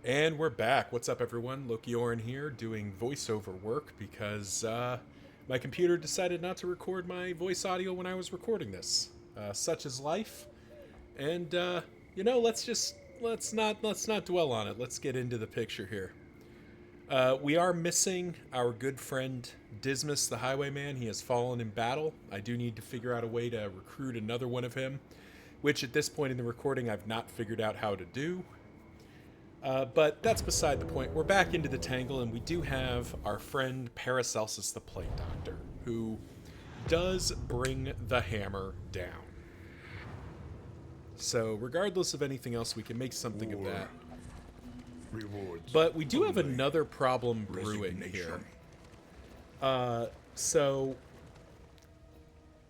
And we're back. What's up, everyone? Loki Oren here, doing voiceover work because my computer decided not to record my voice audio when I was recording this. Such is life, and let's not dwell on it. Let's get into the picture here. We are missing our good friend Dismas, the Highwayman. He has fallen in battle. I do need to figure out a way to recruit another one of him, which at this point in the recording I've not figured out how to do. But that's beside the point. We're back into the tangle, and we do have our friend Paracelsus the Plague Doctor, who does bring the hammer down. So, regardless of anything else, we can make something of that. Rewards. But we do have only another problem brewing here. resignation. So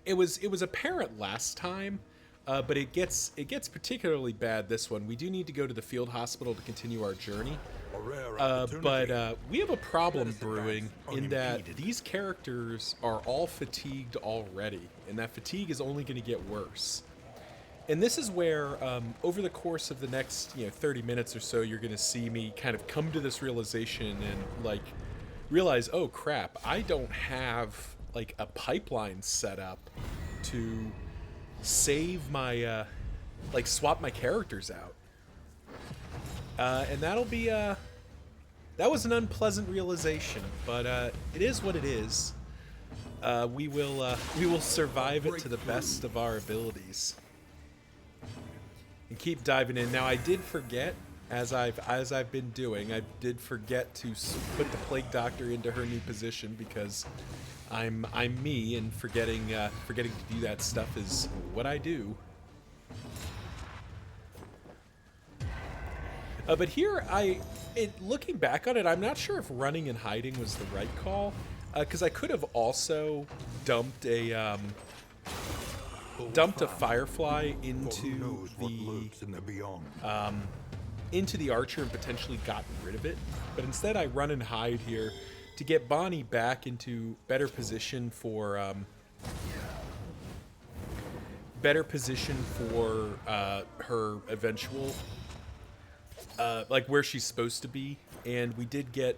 it was apparent last time, but it gets particularly bad this one. We do need to go to the field hospital to continue our journey. A rare But opportunity. we have a problem Let us brewing advance in that unimpeded. these characters are all fatigued already, and that fatigue is only going to get worse. And this is where, over the course of the next 30 minutes or so, you're going to see me kind of come to this realization and like realize, oh crap, I don't have like a pipeline set up to save my like swap my characters out. And that'll be that was an unpleasant realization, but it is what it is. We will survive it to the best of our abilities and keep diving in. Now I did forget, as I've been doing, I did forget to put the Plague Doctor into her new position because I'm me, and forgetting to do that stuff is what I do. But here, looking back on it, I'm not sure if running and hiding was the right call, because I could have also dumped a Firefly For who into knows what lurks in the beyond. into the Archer and potentially gotten rid of it. But instead, I run and hide here to get Bonnie back into better position for her eventual like where she's supposed to be. And we did get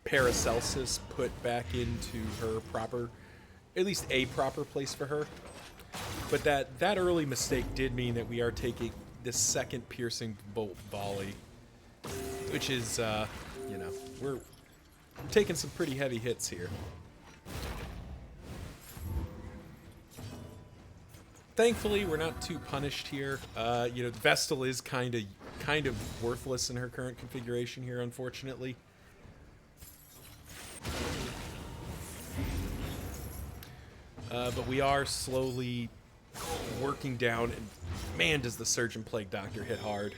Paracelsus put back into her proper, at least a proper place for her. But that early mistake did mean that we are taking this second piercing bolt volley, which is, we're taking some pretty heavy hits here. Thankfully, we're not too punished here. Vestal is kind of worthless in her current configuration here, unfortunately. But we are slowly working down, and man, does the Surgeon Plague Doctor hit hard.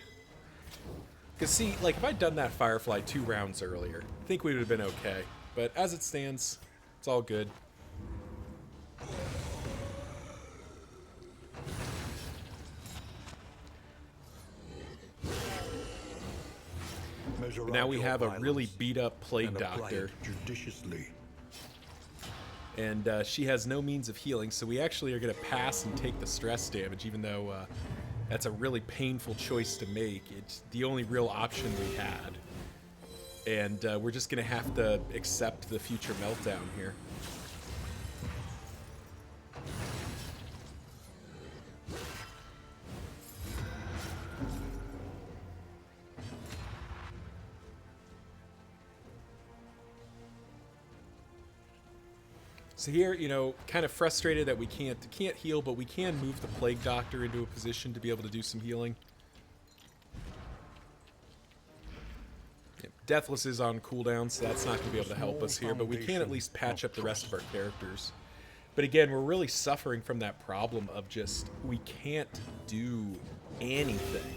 Because see, like, if I'd done that Firefly 2 rounds earlier, I think we would have been okay. But as it stands, it's all good. Measure But now out we your have a violence really beat up Plague and apply Doctor. it judiciously. And she has no means of healing, so we actually are going to pass and take the stress damage, even though that's a really painful choice to make. It's the only real option we had. And we're just going to have to accept the future meltdown here. So here, kind of frustrated that we can't heal, but we can move the Plague Doctor into a position to be able to do some healing. Yep, Deathless is on cooldown, so that's not going to be able to help us here, but we can at least patch up the rest of our characters. But again, we're really suffering from that problem of just, we can't do anything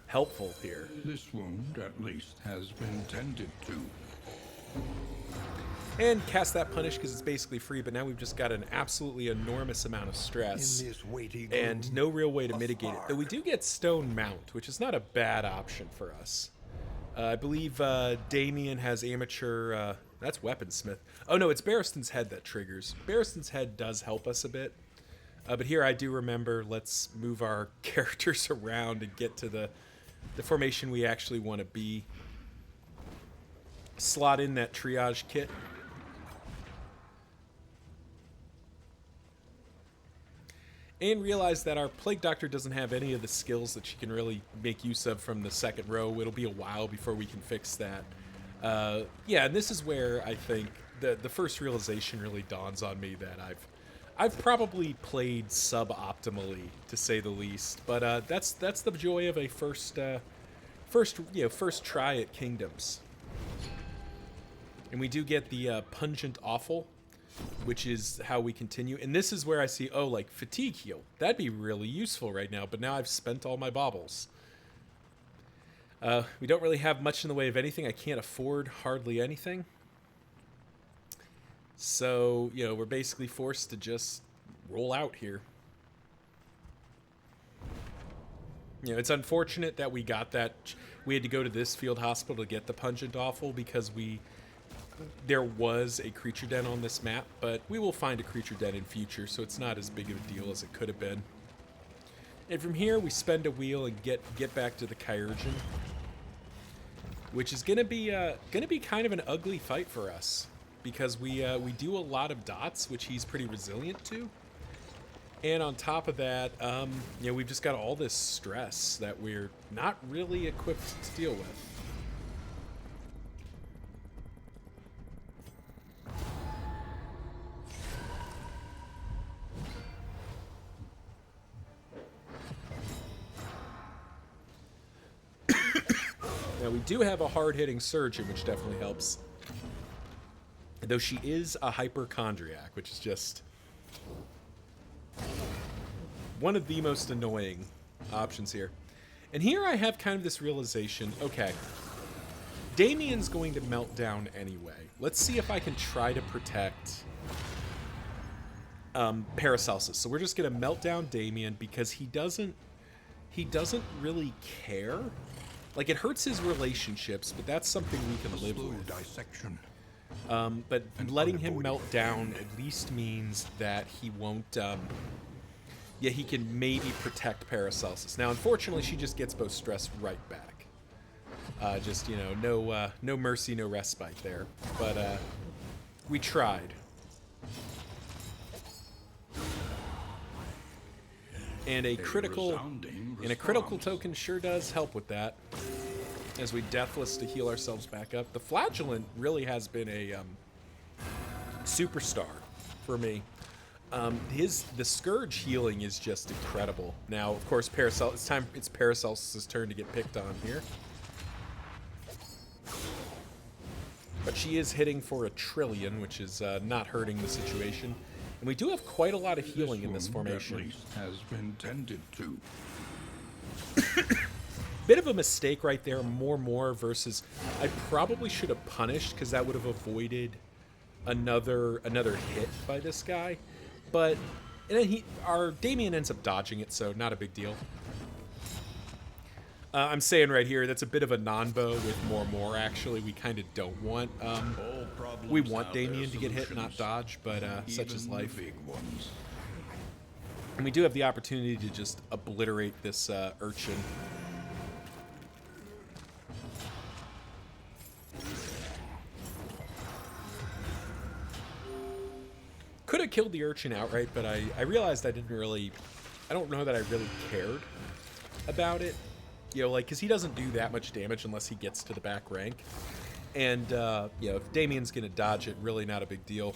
helpful here. This wound, at least, has been tended to. And cast that punish because it's basically free, but now we've just got an absolutely enormous amount of stress. In this weighty And gloom, no real way to a mitigate it. Though spark. we do get Stone Mount, which is not a bad option for us. I believe Damien has amateur... that's Weaponsmith. Oh no, it's Barristan's Head that triggers. Barristan's Head does help us a bit. But here I do remember, let's move our characters around and get to the the formation we actually want to be. Slot in that triage kit. And realize that our Plague Doctor doesn't have any of the skills that she can really make use of from the second row. It'll be a while before we can fix that. Yeah, and this is where I think the first realization really dawns on me that I've probably played suboptimally, to say the least. But that's the joy of a first try at Kingdoms. And we do get the Pungent Offal, which is how we continue. And this is where I see, oh, like fatigue heal. That'd be really useful right now, but now I've spent all my baubles. We don't really have much in the way of anything. I can't afford hardly anything. So, we're basically forced to just roll out here. It's unfortunate that we got that. We had to go to this field hospital to get the Pungent Offal because there was a creature den on this map, but we will find a creature den in future, so it's not as big of a deal as it could have been. And from here, we spend a wheel and get back to the Chirurgeon, which is gonna be kind of an ugly fight for us because we do a lot of dots, which he's pretty resilient to, and on top of that, we've just got all this stress that we're not really equipped to deal with. Now, we do have a hard-hitting surgeon, which definitely helps. Though she is a hypochondriac, which is just one of the most annoying options here. And here I have kind of this realization, okay, Damien's going to melt down anyway. Let's see if I can try to protect Paracelsus. So we're just going to melt down Damien because he doesn't really care. Like, it hurts his relationships, but that's something we can live with. Dissection. But letting him melt down at least means that he won't, he can maybe protect Paracelsus. Now, unfortunately, she just gets both stress right back. No mercy, no respite there. But, we tried. And a critical token sure does help with that, as we Deathless to heal ourselves back up. The Flagellant really has been a superstar for me. The Scourge healing is just incredible. Now, of course, it's Paracelsus' turn to get picked on here. But she is hitting for 1 trillion, which is not hurting the situation. And we do have quite a lot of healing in this formation. At least has been tended to. Bit of a mistake right there, more versus I probably should have punished because that would have avoided another hit by this guy. But and then our Damien ends up dodging it, so not a big deal. I'm saying right here that's a bit of a non-bow with more actually. We kind of don't want we want Damien to get hit, not dodge, but such is life. Big ones. And we do have the opportunity to just obliterate this urchin. Could have killed the urchin outright, but I realized I don't know that I really cared about it. Because he doesn't do that much damage unless he gets to the back rank. And, if Damien's going to dodge it, really not a big deal.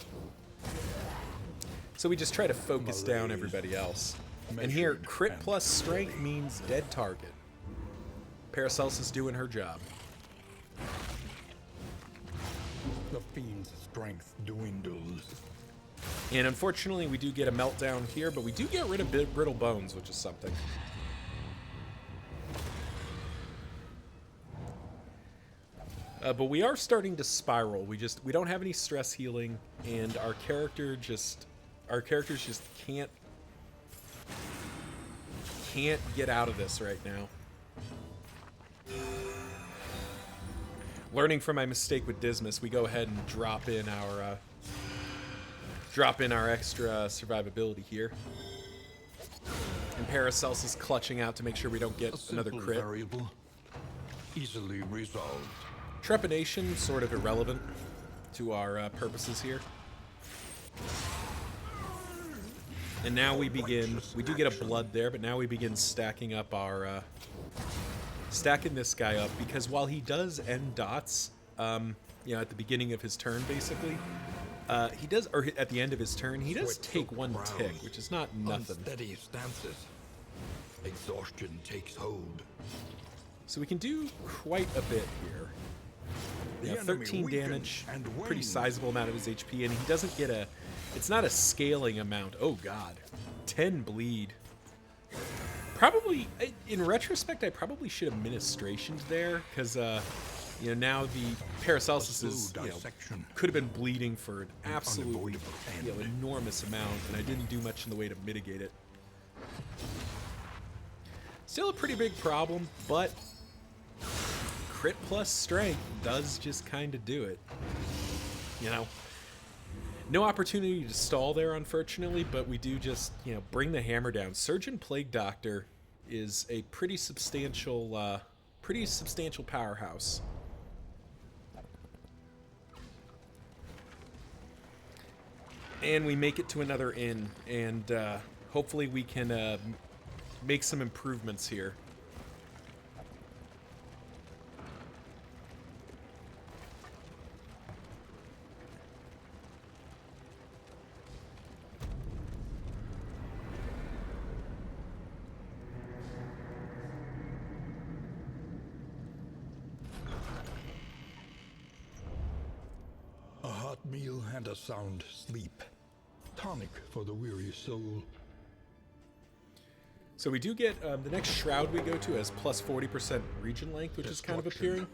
So we just try to focus down everybody else. And here, crit plus strength means dead target. Paracelsus is doing her job. The fiend's strength dwindles. And unfortunately, we do get a meltdown here, but we do get rid of brittle bones, which is something. But we are starting to spiral. We don't have any stress healing, and our characters just can't get out of this right now. Learning from my mistake with Dismas, we go ahead and drop in our extra survivability here. And Paracelsus clutching out to make sure we don't get another crit. Variable. easily resolved. Trepidation, sort of irrelevant to our purposes here. And now we begin, we do get a blood there, but now we begin stacking up our, stacking this guy up, because while he does end dots, you know, at the beginning of his turn, basically, he does, or at the end of his turn, he does take one tick, which is not nothing. Unsteady stances. Exhaustion takes hold. So we can do quite a bit here. The Yeah, enemy 13 weakens damage, and pretty wanes. sizable amount of his HP, and he doesn't get a, it's not a scaling amount. Oh god, 10 bleed. Probably, in retrospect, I probably should have ministrationed there, because, you know, now the Paracelsus is, you know, dissection. could have been bleeding for an absolutely, unavoidable you know, end. enormous amount, and I didn't do much in the way to mitigate it. Still a pretty big problem, but crit plus strength does just kind of do it. You know, no opportunity to stall there, unfortunately, but we do just, you know, bring the hammer down. Surgeon Plague Doctor is a pretty substantial powerhouse. And we make it to another inn, and hopefully we can make some improvements here. A hot meal and a sound sleep. Tonic for the weary soul. So we do get the next shroud we go to has plus 40% region length, which is kind of Destruction appealing.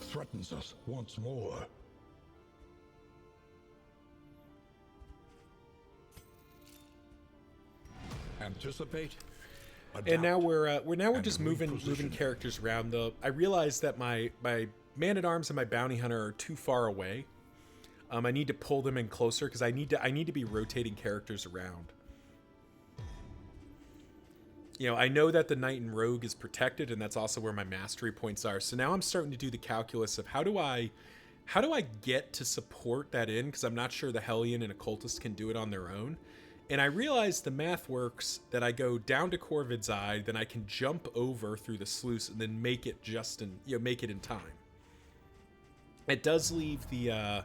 threatens us once more. Anticipate. And now adapt, we're and just moving reposition. characters around. Though I realize that my man-at-arms and my bounty hunter are too far away. I need to pull them in closer because I need to be rotating characters around. You know, I know that the knight and rogue is protected, and that's also where my mastery points are. So now I'm starting to do the calculus of how do I get to support that in, because I'm not sure the Hellion and occultist can do it on their own. And I realize the math works that I go down to Corvid's Eye, then I can jump over through the sluice and then make it make it in time. It does leave the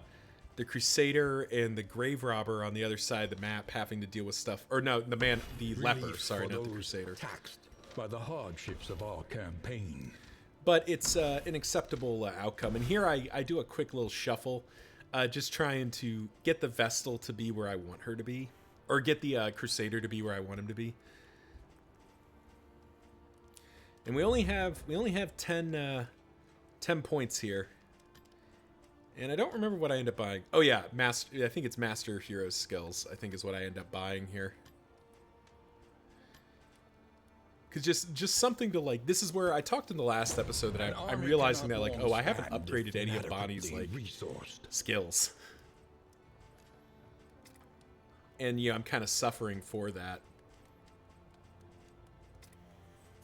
Crusader and the Grave Robber on the other side of the map having to deal with stuff. Or no, the leper, Relief sorry, for not the those Crusader. Taxed by the hardships of our campaign. But it's an acceptable outcome. And here I do a quick little shuffle, just trying to get the Vestal to be where I want her to be. Or get the Crusader to be where I want him to be. And we only have 10 points here. And I don't remember what I end up buying. Oh yeah, I think it's Master Heroes skills, I think is what I end up buying here. Cause just something to like, this is where I talked in the last episode that I'm Army realizing that cannot like, long oh, I haven't stand upgraded any of if Bonnie's like inadequately resourced. skills. And yeah, I'm kind of suffering for that.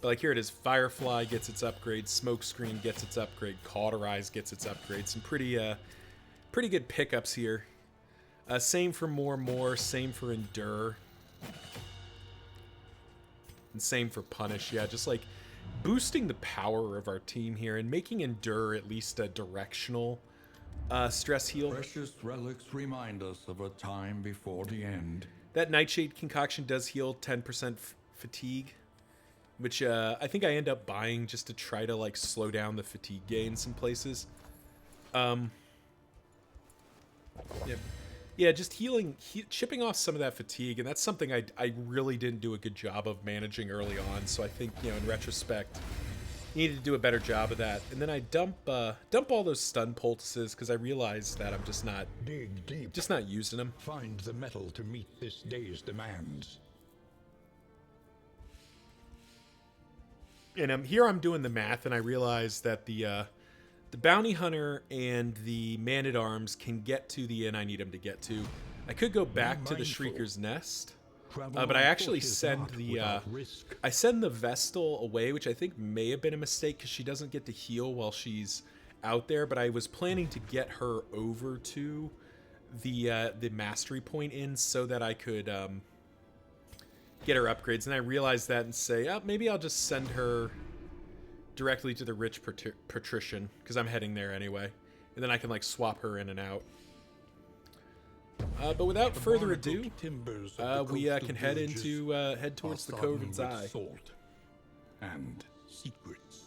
But like here it is, Firefly gets its upgrade, Smokescreen gets its upgrade, Cauterize gets its upgrade. Some pretty good pickups here. Same for More, same for Endure. And same for Punish. Yeah, just like boosting the power of our team here and making Endure at least a directional stress heal. Precious relics remind us of a time before the end. That Nightshade concoction does heal 10% fatigue, which I think I end up buying just to try to like slow down the fatigue gain in some places. Yeah, just chipping off some of that fatigue, and that's something I really didn't do a good job of managing early on. So I think, you know, in retrospect, needed to do a better job of that. And then I dump all those stun poultices because I realized that I'm just not Dig deep. using them. Find the metal to meet this day's demands. And here I'm doing the math, and I realize that the bounty hunter and the man-at-arms can get to the inn I need them to get to. I could go back to the mindful. Shrieker's Nest, Travel But I on actually foot is send not the without risk. I send the Vestal away, which I think may have been a mistake because she doesn't get to heal while she's out there. But I was planning to get her over to the mastery point in so that I could get her upgrades. And I realized that and say, oh, maybe I'll just send her directly to the rich patrician because I'm heading there anyway, and then I can like swap her in and out. But without further ado, we can head towards the Coven's Eye. Salt and secrets.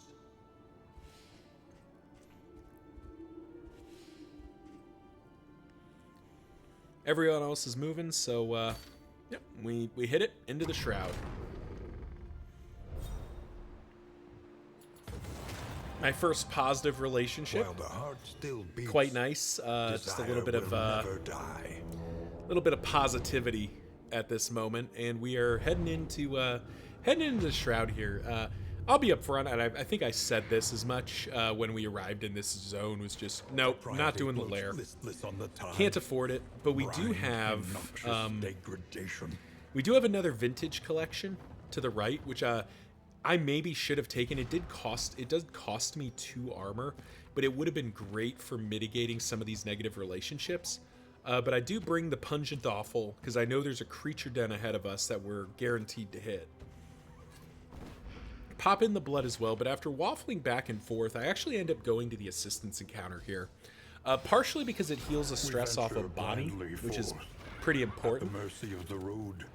Everyone else is moving, so yep, we hit it into the shroud. My first positive relationship. While the heart still beats, Quite nice. Just a little bit of never die. positivity at this moment, and we are heading into the shroud here. I'll be upfront, and I think I said this as much when we arrived in this zone. Was just nope, not doing the lair. Can't afford it. But we do have degradation. we do have another vintage collection to the right, which I maybe should have taken. It does cost me 2 armor, but it would have been great for mitigating some of these negative relationships. But I do bring the Pungent Offal because I know there's a creature den ahead of us that we're guaranteed to hit. Pop in the blood as well, but after waffling back and forth, I actually end up going to the assistance encounter here. Partially because it heals the stress off of Bonnie, which is pretty important. At the mercy of the road.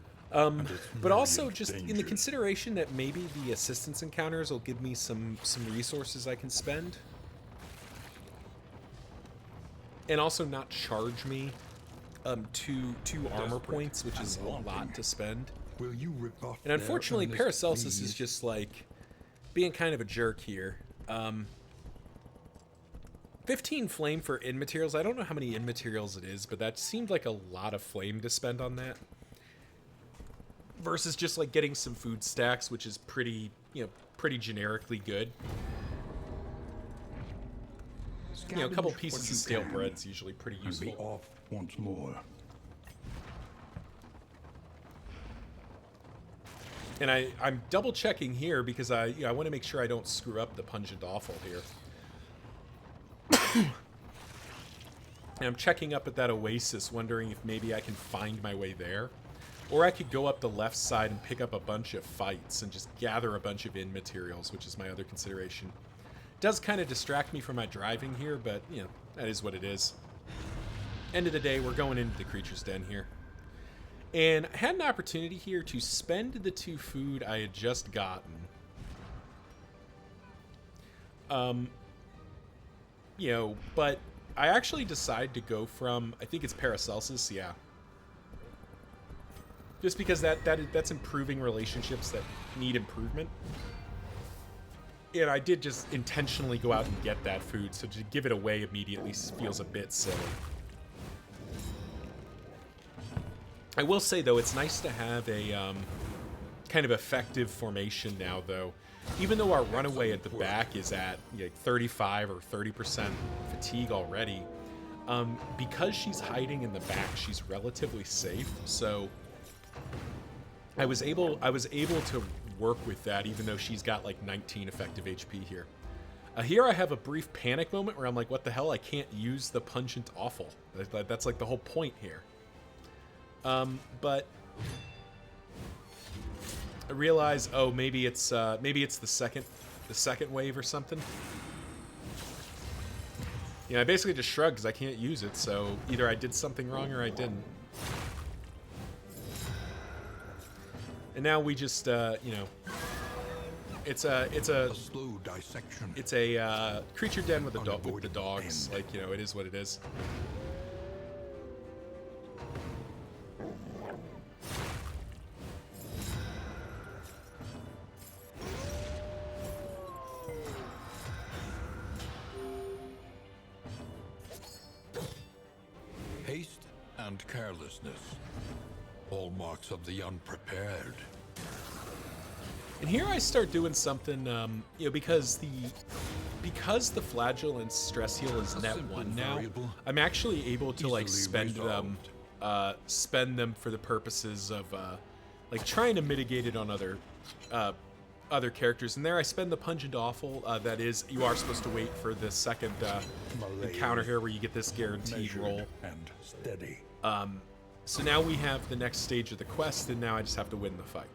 But also just in the consideration that maybe the assistance encounters will give me some resources I can spend. And also not charge me two armor points, which is a lot to spend. Will you rip off And unfortunately, their Paracelsus earnest is just like being kind of a jerk here. 15 flame for in materials. I don't know how many in materials it is, but that seemed like a lot of flame to spend on that. Versus just like getting some food stacks, which is pretty generically good. A couple pieces of stale bread's usually pretty and be useful. off once more. And I'm double checking here because I want to make sure I don't screw up the Pungent Offal here. And I'm checking up at that oasis, wondering if maybe I can find my way there. Or I could go up the left side and pick up a bunch of fights and just gather a bunch of in materials, which is my other consideration. Does kind of distract me from my driving here, but, that is what it is. End of the day, we're going into the creature's den here. And I had an opportunity here to spend the 2 food I had just gotten. But I actually decided to go from, I think it's Paracelsus, yeah. Just because that's improving relationships that need improvement. And I did just intentionally go out and get that food, so to give it away immediately feels a bit silly. I will say, though, it's nice to have a kind of effective formation now, though. Even though our runaway at the back is at 35 or 30% fatigue already, because she's hiding in the back, she's relatively safe. So I was able to work with that, even though she's got like 19 effective HP here. Here I have a brief panic moment where I'm like, what the hell? I can't use the Pungent Offal. That's like the whole point here. But I realize, oh, maybe it's the second wave or something. I basically just shrugged because I can't use it, so either I did something wrong or I didn't. And now we just, it's a slow dissection. It's a creature den with the dogs. Like, it is what it is. Haste and carelessness, hallmarks of the unprepared. And here I start doing something, because the Flagellant stress heal is net 1 now. I'm actually able to like spend them for the purposes of like trying to mitigate it on other characters. And there I spend the Pungent Awful. That is, you are supposed to wait for the second encounter here where you get this guaranteed roll. And steady. So now we have the next stage of the quest, and now I just have to win the fight.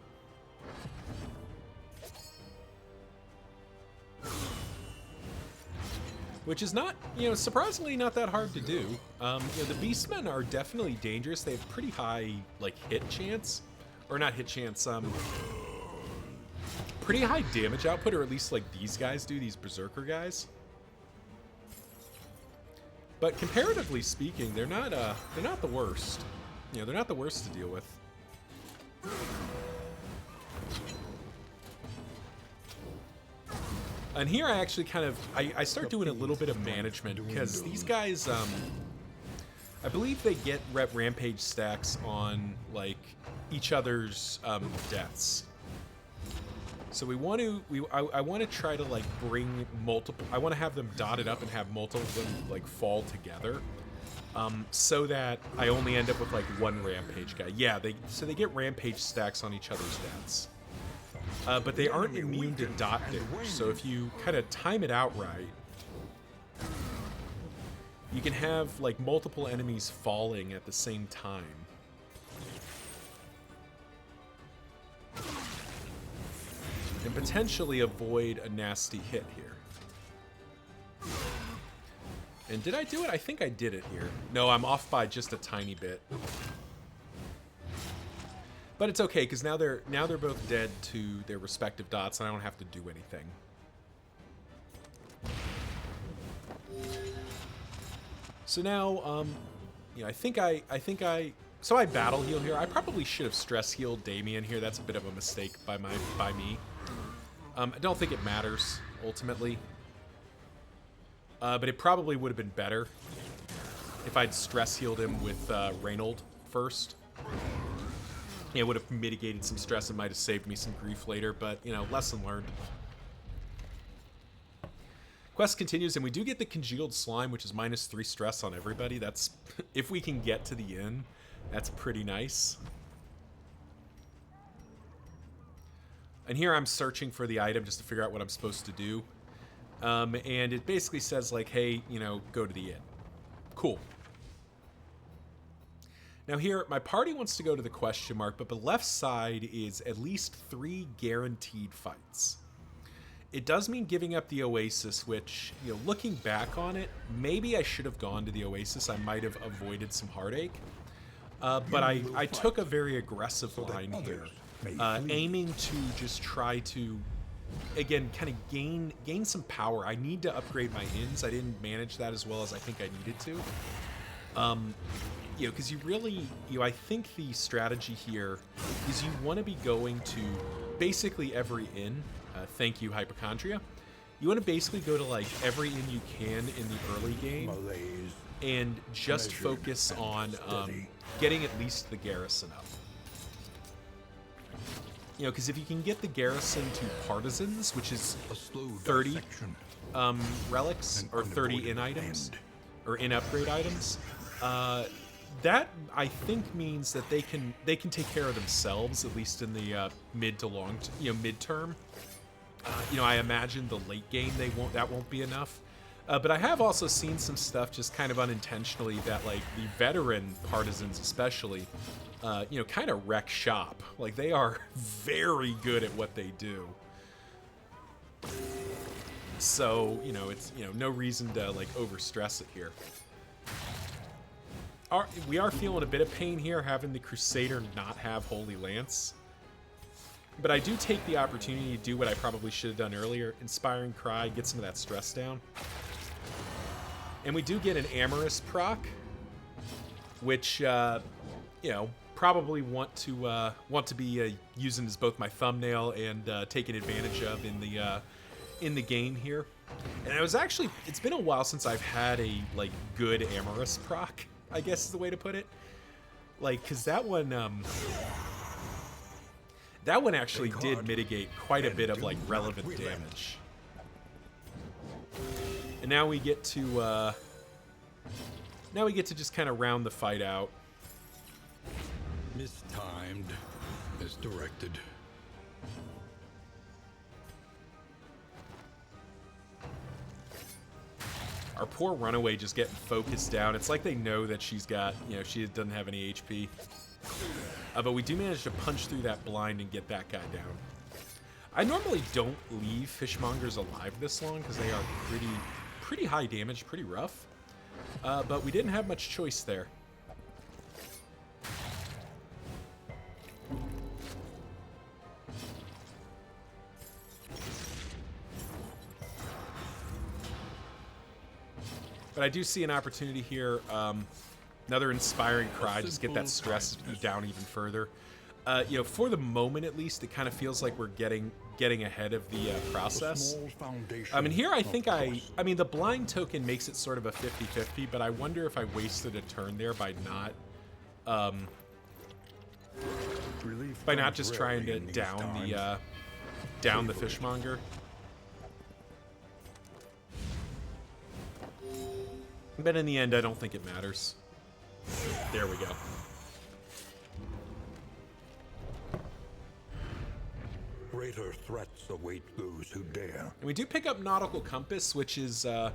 Which is not, surprisingly not that hard to do. The Beastmen are definitely dangerous. They have pretty high, like, hit chance. Or not hit chance, pretty high damage output, or at least, like, these guys do, these Berserker guys. But comparatively speaking, they're not the worst. They're not the worst to deal with. And here I actually kind of, I start doing a little bit of management, because these guys, I believe they get rampage stacks on, like, each other's deaths. So we want to, I want to try to, like, bring multiple, I want to have them dotted up and have multiple of them, like, fall together. So that I only end up with, like, one rampage guy. Yeah, so they get rampage stacks on each other's deaths. But they aren't immune to dot damage, so if you kind of time it out right, you can have, like, multiple enemies falling at the same time. And potentially avoid a nasty hit here. And did I do it? I think I did it here. No, I'm off by just a tiny bit. But it's okay, because now they're both dead to their respective dots, and I don't have to do anything. So now, so I battle heal here. I probably should have stress healed Damien here. That's a bit of a mistake by me. I don't think it matters ultimately. But it probably would have been better if I'd stress healed him with Reynold first. It would have mitigated some stress and might have saved me some grief later, but, lesson learned. Quest continues, and we do get the Congealed Slime, which is -3 stress on everybody. That's, if we can get to the inn, that's pretty nice. And here I'm searching for the item just to figure out what I'm supposed to do. And it basically says, like, hey, go to the inn. Cool. Now here, my party wants to go to the question mark, but the left side is at least 3 guaranteed fights. It does mean giving up the Oasis, which, looking back on it, maybe I should have gone to the Oasis. I might have avoided some heartache. But I took a very aggressive line here, aiming to just try to, again, kind of gain some power. I need to upgrade my inns. I didn't manage that as well as I think I needed to. Because you really, I think the strategy here is you want to be going to basically every inn. Thank you, Hypochondria. You want to basically go to, like, every inn you can in the early game and just focus on getting at least the garrison up. Because if you can get the garrison to partisans, which is 30 relics or 30 inn items or inn upgrade items, that I think means that they can take care of themselves, at least in the mid to long, midterm. I imagine the late game that won't be enough. But I have also seen some stuff just kind of unintentionally that, like, the veteran partisans especially, kind of wreck shop. Like, they are very good at what they do. So, it's, no reason to, like, overstress it here. We are feeling a bit of pain here, having the Crusader not have Holy Lance. But I do take the opportunity to do what I probably should have done earlier. Inspiring Cry, get some of that stress down. And we do get an Amorous proc, which, probably want to be using as both my thumbnail and taking advantage of in the game here. And it's been a while since I've had a, like, good Amorous proc, I guess is the way to put it. Like, because that one actually did mitigate quite a bit of, like, relevant damage. And now we get to just kind of round the fight out. Mistimed. as directed. Our poor runaway just getting focused down. It's like they know that she's got, you know, she doesn't have any HP. But we do manage to punch through that blind and get that guy down. I normally don't leave fishmongers alive this long because they are pretty high damage, pretty rough. But we didn't have much choice there. But I do see an opportunity here. Another inspiring cry. Just get that stress down even further. You know, for the moment at least, it kind of feels like we're getting ahead of the process. I mean, here I think I mean, the blind token makes it sort of a 50-50, but I wonder if I wasted a turn there by not just trying to down the fishmonger. But in the end, I don't think it matters. There we go. Greater threats await those who dare. And we do pick up Nautical Compass, which is a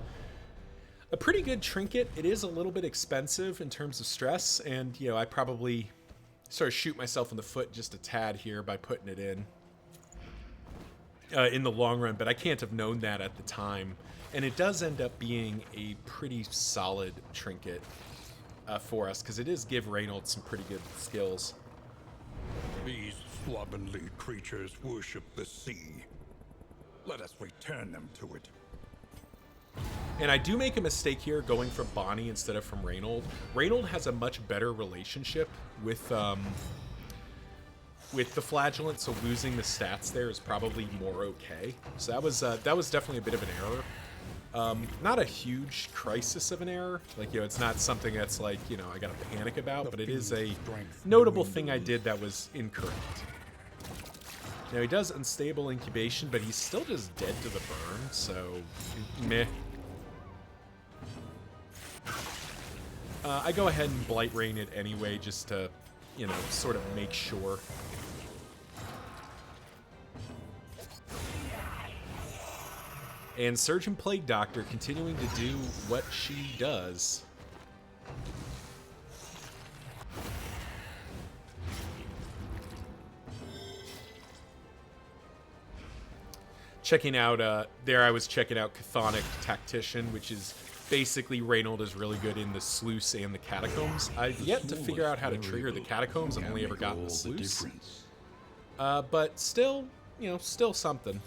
pretty good trinket. It is a little bit expensive in terms of stress, and you know, I probably sort of shoot myself in the foot just a tad here by putting it in the long run, but I can't have known that at the time. And it does end up being a pretty solid trinket for us, because it is give Reynold some pretty good skills. These slovenly creatures worship the sea. Let us return them to it. And I do make a mistake here going from Bonnie instead of from Reynold. Reynold has a much better relationship with the Flagellant, so losing the stats there is probably more okay. So that was definitely a bit of an error. Not a huge crisis of an error. Like, you know, it's not something that's like, you know, I gotta panic about, but it is a notable thing I did that was incorrect. Now, he does unstable incubation, but he's still just dead to the burn, so meh. I go ahead and Blight Rain it anyway, just to, you know, sort of make sure. And Surgeon Plague Doctor continuing to do what she does. Checking out, there I was checking out Chthonic Tactician, which is basically Reynold is really good in the Sluice and the Catacombs. I've yet to figure out how to trigger the Catacombs. I've only ever gotten the Sluice. But still, you know, still something.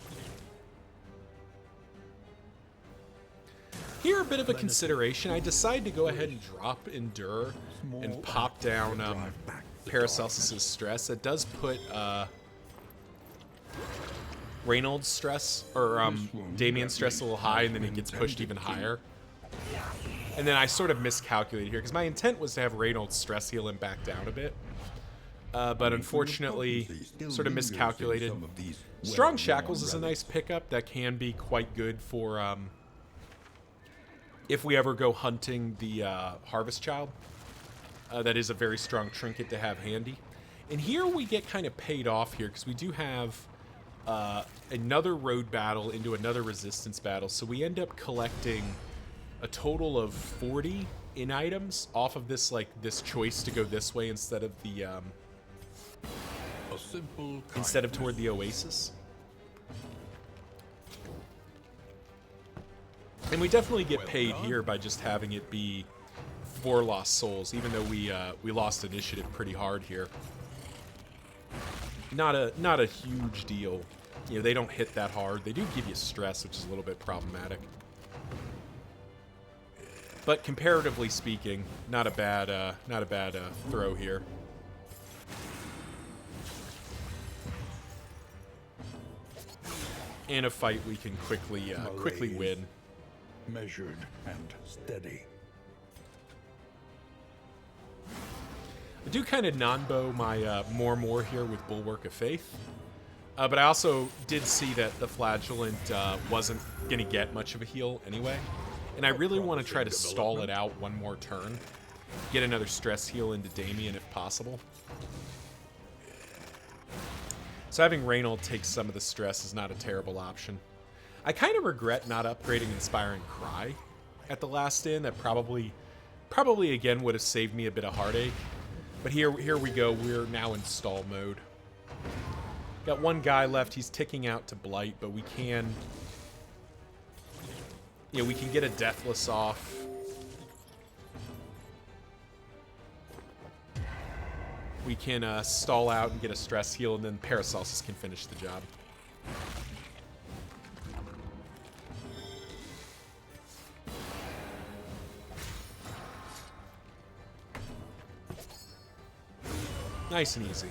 Here, a bit of a consideration. I decide to go ahead and drop Endure and pop down Paracelsus's stress. That does put Reynold's stress, or Damien's stress a little high, and then it gets pushed even higher. And then I sort of miscalculated here, because my intent was to have Reynold's stress heal him back down a bit. But unfortunately, sort of miscalculated. Strong Shackles is a nice pickup that can be quite good for... if we ever go hunting the Harvest Child. That is a very strong trinket to have handy. And here we get kind of paid off here, because we do have another road battle into another resistance battle. So we end up collecting a total of 40 in items off of this, like, this choice to go this way instead of the toward the Oasis. And we definitely get paid here by just having it be 4 lost souls, even though we lost initiative pretty hard here. Not a huge deal. You know, they don't hit that hard. They do give you stress, which is a little bit problematic. But comparatively speaking, not a bad throw here. In a fight, we can quickly win. Measured and steady. I do kind of non-bow my more here with Bulwark of Faith. But I also did see that the Flagellant wasn't going to get much of a heal anyway. And I really want to try to stall it out one more turn. Get another stress heal into Damien if possible. So having Reynold take some of the stress is not a terrible option. I kind of regret not upgrading Inspiring Cry at the last inn. That probably again would have saved me a bit of heartache. But here we go. We're now in stall mode. Got one guy left. He's ticking out to Blight, but we can... Yeah, we can get a Deathless off. We can stall out and get a stress heal, and then Paracelsus can finish the job. Nice and easy.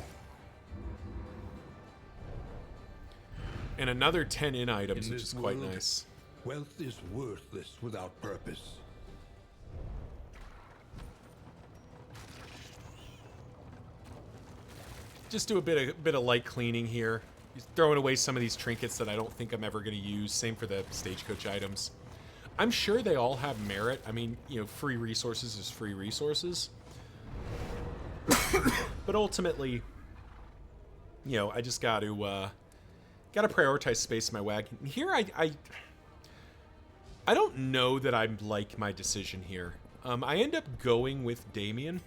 And another 10 in items, which is quite nice. Wealth is worthless without purpose. Just do a bit of light cleaning here. Just throwing away some of these trinkets that I don't think I'm ever going to use. Same for the stagecoach items. I'm sure they all have merit. I mean, you know, free resources is free resources. But ultimately, you know, I just got to prioritize space in my wagon. Here, I don't know that I like my decision here. I end up going with Damien.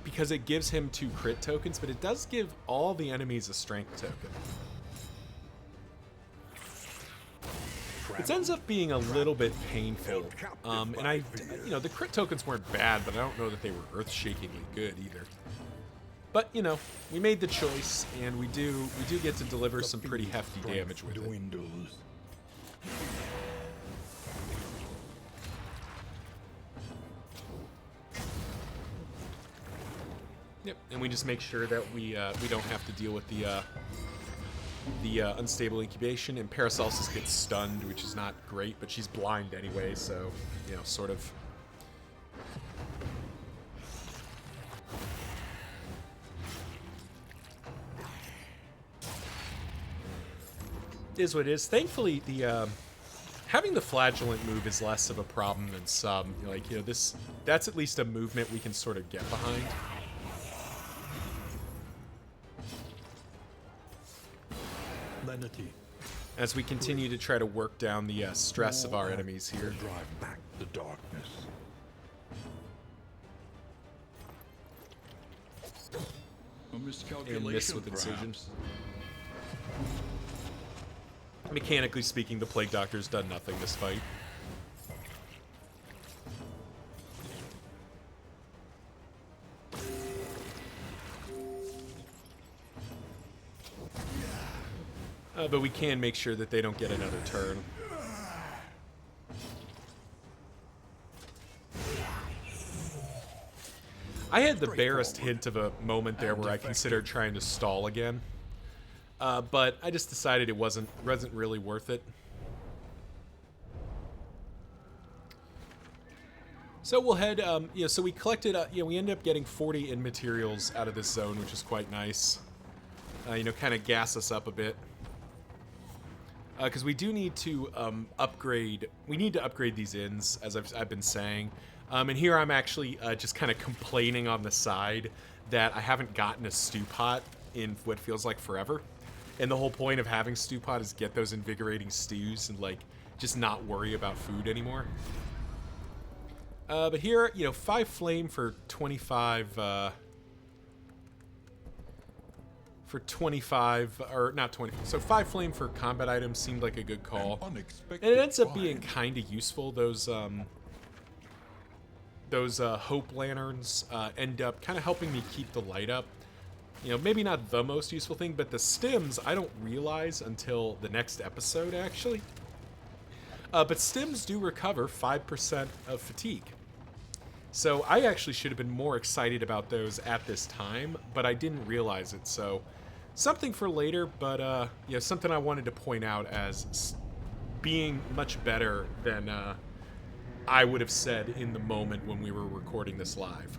Because it gives him 2 crit tokens, but it does give all the enemies a strength token. It ends up being a little bit painful. And you know, the crit tokens weren't bad, but I don't know that they were earth-shakingly good either. But, you know, we made the choice, and we do get to deliver some pretty hefty damage with it. Yep, and we just make sure that we don't have to deal with the unstable incubation, and Paracelsus gets stunned, which is not great, but she's blind anyway, so, you know, sort of. It is what it is. Thankfully, the having the flagellant move is less of a problem than some. Like, you know, that's at least a movement we can sort of get behind. Lenity. As we continue to try to work down the stress of our enemies here. Drive back the darkness. A miscalculation, And miss with incision. perhaps. Mechanically speaking, the Plague Doctor's done nothing this fight. But we can make sure that they don't get another turn. I had the barest hint of a moment there where I considered trying to stall again. But I just decided it wasn't really worth it. So we'll head, you know, so we collected, you know, we ended up getting 40 in materials out of this zone, which is quite nice. You know, kind of gas us up a bit. Because we do need to upgrade, these inns, as I've been saying. And here I'm actually just kind of complaining on the side that I haven't gotten a stew pot in what feels like forever. And the whole point of having stew pot is get those invigorating stews and, like, just not worry about food anymore. But here, you know, 5 flame for 25, or not 20, so 5 flame for combat items seemed like a good call. And it ends up being kind of useful. Those hope lanterns end up kind of helping me keep the light up. You know, maybe not the most useful thing, but the stims I don't realize until the next episode, actually. But stims do recover 5% of fatigue. So I actually should have been more excited about those at this time, but I didn't realize it, so something for later, but you know, something I wanted to point out as being much better than I would have said in the moment when we were recording this live.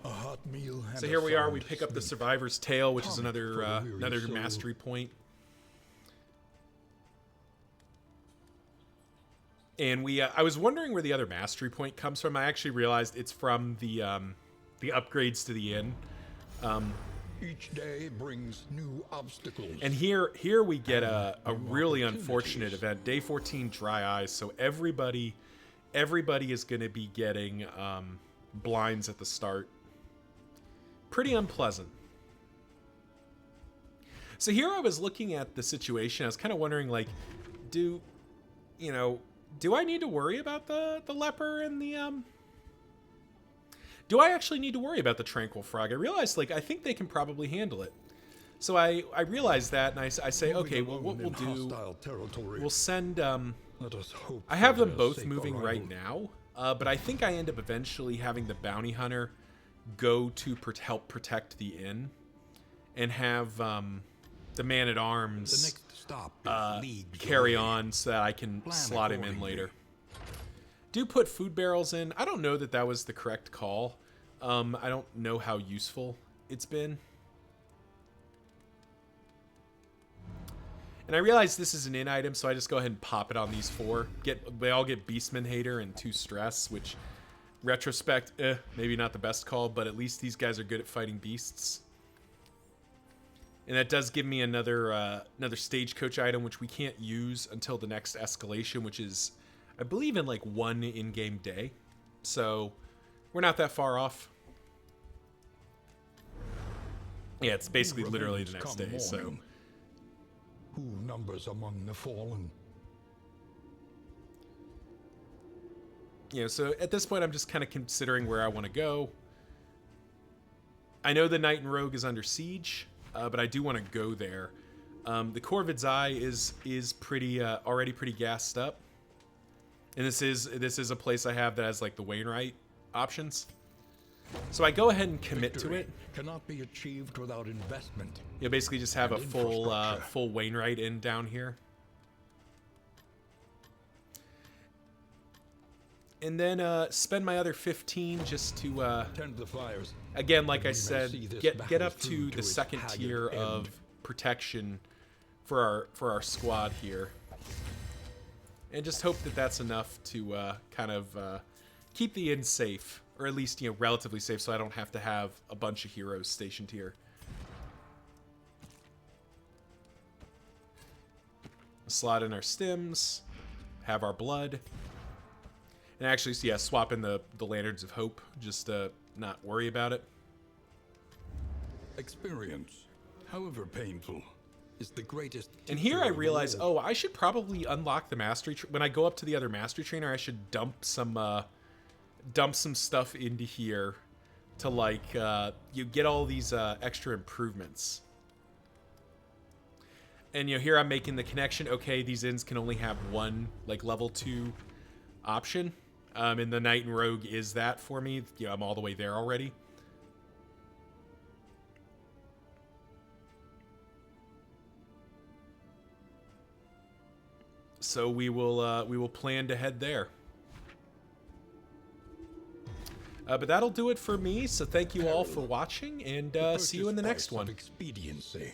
A hot meal. So here we are, we pick up the Survivor's Tale, which is another mastery point. And I was wondering where the other mastery point comes from. I actually realized it's from the upgrades to the inn. Each day brings new obstacles. And here we get a really unfortunate event. Day 14, dry eyes. So everybody is going to be getting blinds at the start. Pretty unpleasant. So here I was looking at the situation. I was kind of wondering, like, do I need to worry about the leper and the do I actually need to worry about the tranquil frog? I realized, like, I think they can probably handle it. So I realized that, and I say, okay, well, what we'll do, we'll send, Let us hope I have for them their both safe moving arrival. right now, but I think I end up eventually having the bounty hunter go to help protect the inn, and have the man-at-arms The next stop is leagues carry away. on so that I can Plan slot him in accordingly. later. Do put food barrels in. I don't know that was the correct call. I don't know how useful it's been. And I realize this is an in item, so I just go ahead and pop it on these 4. They all get Beastman Hater and 2 stress, which, retrospect, maybe not the best call, but at least these guys are good at fighting beasts. And that does give me another stagecoach item, which we can't use until the next escalation, which is, I believe, in like 1 in-game day. So we're not that far off. Yeah, it's basically Who literally the remains next come day. So morning? Who numbers among the fallen? so at this point, I'm just kind of considering where I want to go. I know the Knight and Rogue is under siege, but I do want to go there. The Corvid's Eye is pretty already pretty gassed up, and this is a place I have that has like the Wainwright options. So I go ahead and commit to Victory it. cannot be achieved without investment. You basically just have a And full infrastructure. full Wainwright in down here. And then spend my other 15 just to Tend the fires. again, like I We may said, see this get battle up through to to the its second haggard tier end. of protection for our squad here, and just hope that that's enough to kind of keep the inn safe, or at least relatively safe, so I don't have to have a bunch of heroes stationed here. Slot in our stims, have our blood. And actually, so yeah, swap in the Lanterns of Hope, just not worry about it. Experience, however painful, is the greatest. And here teacher I of realize, all. I should probably unlock the mastery. When I go up to the other mastery trainer, I should dump some stuff into here to like you get all these extra improvements. And here I'm making the connection. Okay, these inns can only have one like level 2 option. And the Knight and Rogue is that for me. I'm all the way there already. So we will plan to head there. But that'll do it for me. So thank you all for watching, and see you in the next Purchase price one. of expediency.